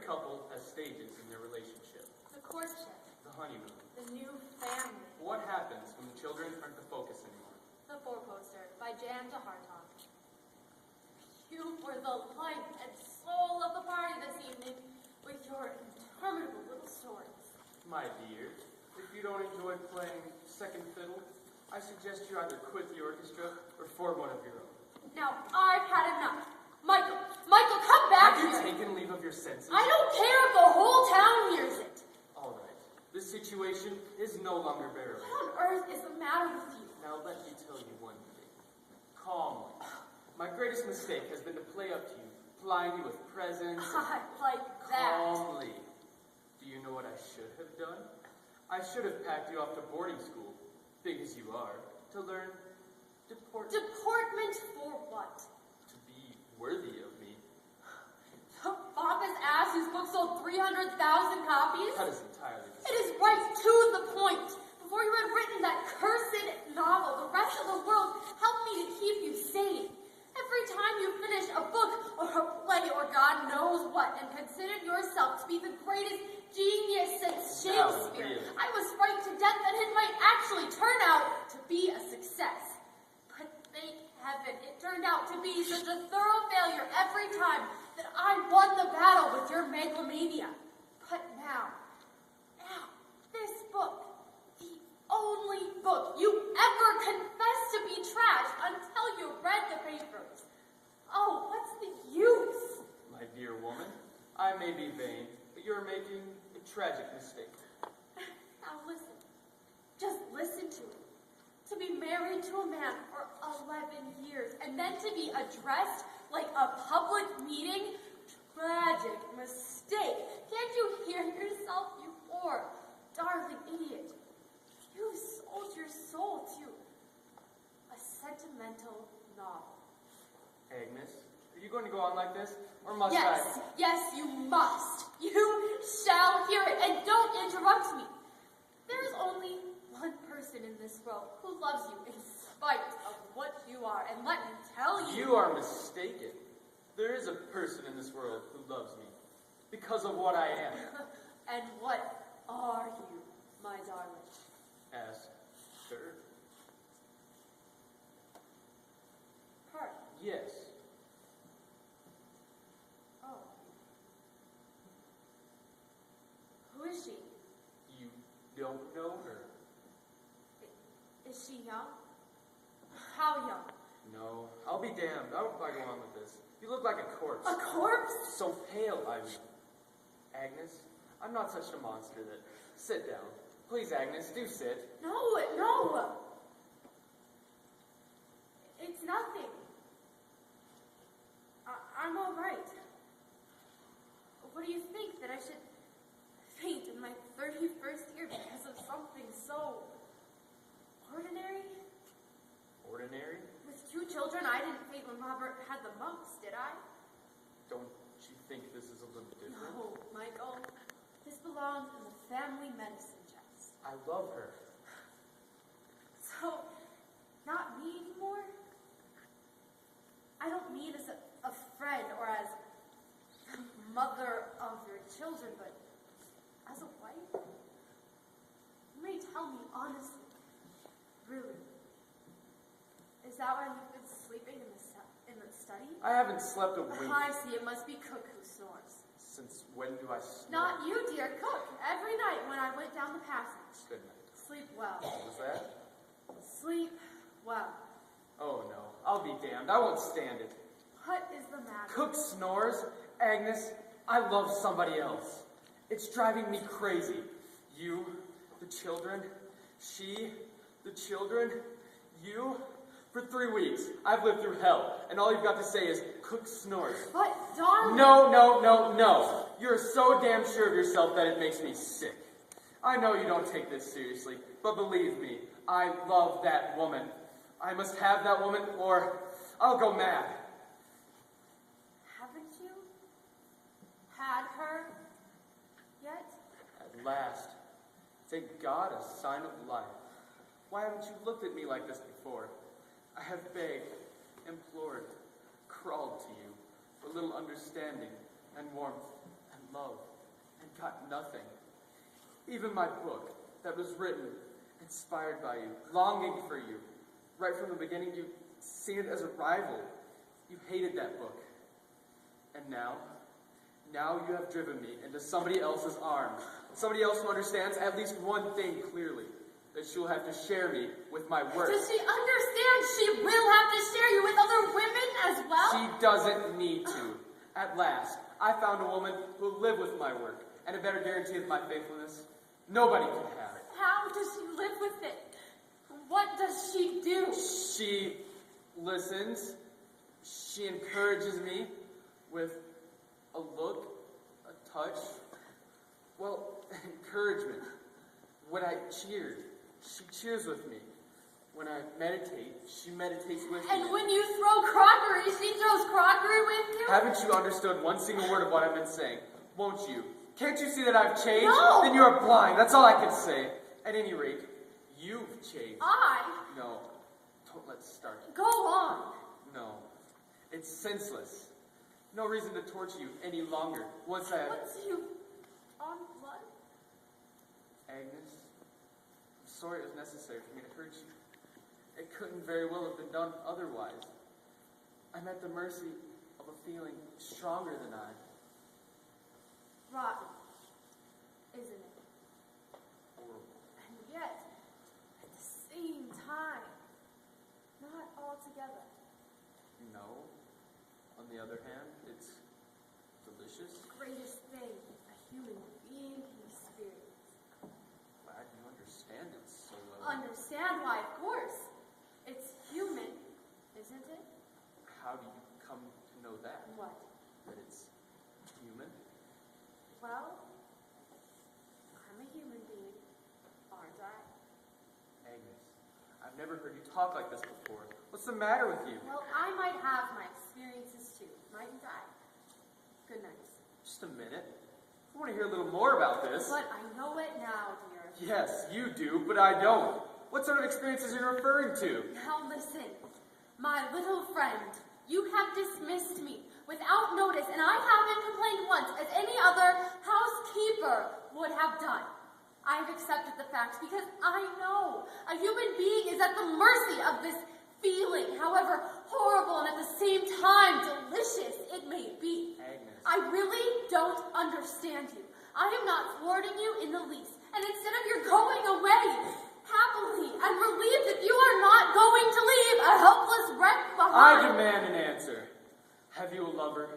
couple has stages in their relationship. The courtship. The honeymoon. The new family. What happens when the children aren't the focus anymore? The four-poster by Jan to Hartog. You were the life and soul of the party this evening with your interminable little stories. My dear, if you don't enjoy playing second fiddle, I suggest you either quit the orchestra or form one of your own. Now, I've had enough. Michael, come back here! here! Have you taken leave of your senses? I don't care if the whole town hears it. All right. This situation is no longer bearable. What on earth is the matter with you? Now let me tell you one thing. Calmly. My greatest mistake has been to play up to you, plying you with presents. I like that. Calmly. Do you know what I should have done? I should have packed you off to boarding school, big as you are, to learn deportment. Deportment for what? To be worthy of me. The pompous ass whose book sold 300,000 copies? That is entirely the It is right to the point. Before you had written that cursed novel, the rest of the world helped me to keep you sane. Every time you finished a book or a play or God knows what and considered yourself to be the greatest genius since Shakespeare, really? I was frightened to death that it might actually turn out to be a success. But thank heaven, it turned out to be such a thorough failure every time that I won the battle with your megalomania. But now, this book, the only book you ever confessed to be trash until you read the papers. Oh, what's the use? My dear woman, I may be vain, but you're making a tragic mistake. Now listen. Just listen to it. To be married to a man for 11 years and then to be addressed like a public meeting? Tragic mistake. Can't you hear yourself, you poor, darling idiot? You sold your soul to a sentimental novel. Agnes, are you going to go on like this, or must Yes, yes, you must. You shall hear it, and don't interrupt me. There is only one person in this world who loves you in spite of what you are, and let me tell you... You are mistaken. There is a person in this world who loves me, because of what I am. And what are you, my darling? Ask her. Her? Yes. Oh. Who is she? You don't know her. Is she young? How young? No, I'll be damned. I don't like go on with this. You look like a corpse. A corpse? So pale, I mean. Agnes, I'm not such a monster that... Sit down. Please, Agnes, do sit. No, no. It's nothing. I'm all right. What do you think, that I should faint in my 31st year because of something so ordinary? Ordinary? With 2 children, I didn't faint when Robert had the mumps, did I? Don't you think this is a little different? No, Michael. This belongs in the family medicine chest. I love her. So, not me anymore? I don't mean as a friend or as the mother of your children, but as a wife? You may tell me honestly, really. Is that why you've been sleeping in the study? I haven't slept a wink. I see, it must be Cook who snores. Since when do I snore? Not you, dear. Cook. Every night when I went down the passage. Good night. Sleep well. What was that? Sleep well. Oh no, I'll be damned. I won't stand it. What is the matter? Cook snores? Agnes, I love somebody else. It's driving me crazy. You, the children, she, the children, you. For 3 weeks, I've lived through hell, and all you've got to say is, Cook snores. But, darling... No. You're so damn sure of yourself that it makes me sick. I know you don't take this seriously, but believe me, I love that woman. I must have that woman, or I'll go mad. Haven't you had her yet? At last. Thank God, a sign of life. Why haven't you looked at me like this before? I have begged, implored, crawled to you for a little understanding and warmth and love and got nothing. Even my book that was written, inspired by you, longing for you. Right from the beginning, you seen it as a rival. You hated that book. And now you have driven me into somebody else's arms. Somebody else who understands at least one thing clearly, that she'll have to share me with my work. Does she understand she will have to share you with other women as well? She doesn't need to. At last, I found a woman who'll live with my work, and a better guarantee of my faithfulness, nobody can have it. How does she live with it? What does she do? She listens. She encourages me with a look, a touch. Well, encouragement. When I cheer, she cheers with me. When I meditate, she meditates with me. And when you throw crockery, she throws crockery with you? Haven't you understood one single word of what I've been saying? Won't you? Can't you see that I've changed? No! Then you are blind. That's all I can say. At any rate, you've changed. No. Don't let's start. Go on. No. It's senseless. No reason to torture you any longer. Once I have... What's you on blood? Agnes, I'm sorry it was necessary for me to hurt you. It couldn't very well have been done otherwise. I'm at the mercy of a feeling stronger than I. Rotten, isn't it? Horrible. And yet, at the same time, not altogether. No. On the other hand, it's delicious. The greatest thing a human being can experience. Glad you understand it so well. Understand why, of course. It's human, isn't it? How do you come to know that? What? That it's human? Well, I'm a human being, aren't I? Agnes, I've never heard you talk like this before. What's the matter with you? Well, I might have my experiences too, mightn't I? Good night. Just a minute. I want to hear a little more about this. But I know it now, dear. Yes, you do, but I don't. What sort of experiences are you referring to? Now listen, my little friend, you have dismissed me without notice, and I haven't complained once, as any other housekeeper would have done. I have accepted the fact because I know a human being is at the mercy of this feeling, however horrible and at the same time delicious it may be. Agnes. I really don't understand you. I am not thwarting you in the least, and instead of your going away happily and relieved that you are not going to leave a helpless wreck behind. I demand an answer. Have you a lover?